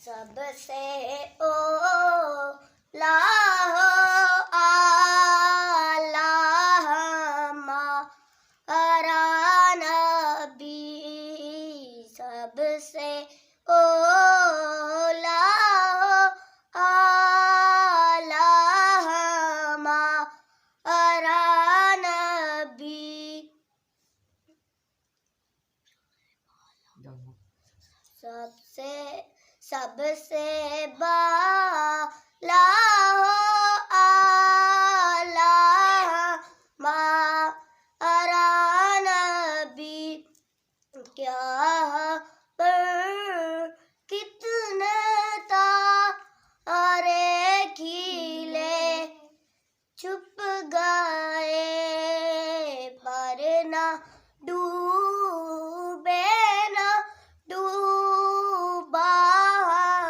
سب سے اولا ہو اعلیٰ ہمارا نبی، سب سے اولا ہو اعلیٰ ہمارا نبی، سب سے بالا ہو اعلیٰ ہمارا نبی، کیا پر کتنے تارے کھیلے چھپ گئے، پر نہ ڈوبے نہ ڈوبا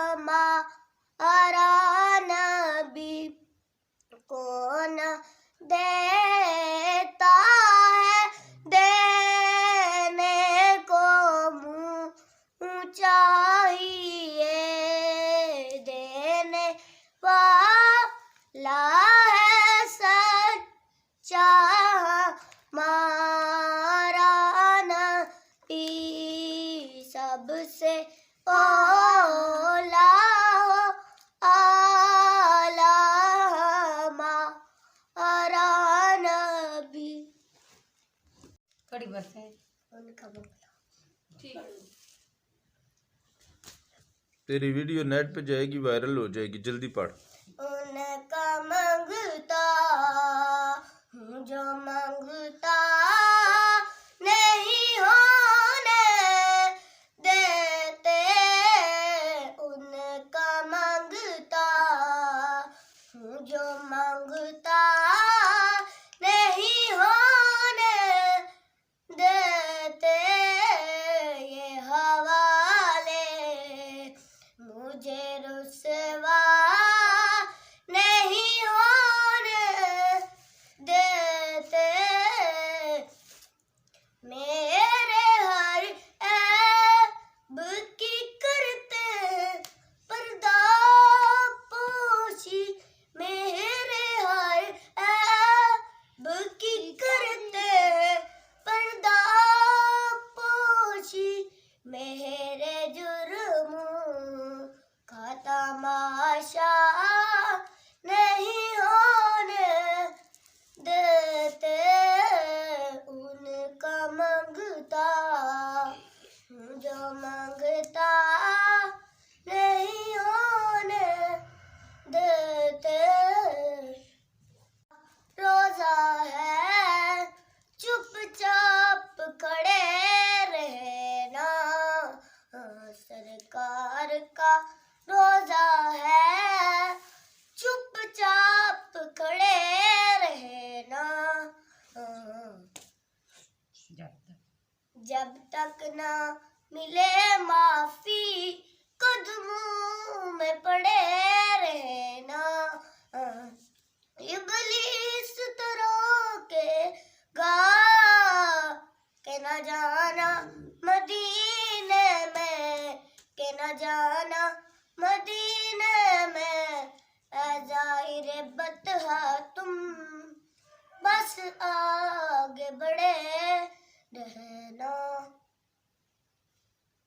ہمارا نبی، کون دیتا ہے دینے کو منہ چاہیے، دینے والا ہے سچا ہمارا نبی، سب سے اولا ہو اعلیٰ ہمارا نبی۔ کڑی بس ہے تیری ویڈیو نیٹ پہ جائے گی، وائرل ہو جائے گی، جلدی پڑھ۔ ان کا مانگتا ہوں جو مانگتا نہیں ہونے دیتے، ان کا مانگتا ہوں جو مانگتا نہیں ہونے دیتے، یہ حوالے مجھے رسوا نہیں ہونے دیتے، میرے ہر عیب کی کرتے پردہ پوشی، میرے ہر عیب کی کرتے پردہ پوشی، میرے جرموں کا تماشا نہیں ہونے دیتے، ان کا مانگتا ہوں جو مانگتا نہیں ہونے دیتے، روزہ ہے چپ چاپ کھڑے رہنا، سرکار کا روزہ ہے چپ چاپ کھڑے رہنا، جب تک نہ ملے معافی قدموں میں پڑے رہنا، ابلیس تو روکے گا کہ نہ جانا مدینے میں، کہ نہ جانا مدینے میں، اے زائر بطحا تم بس آگے بڑھے رہنا،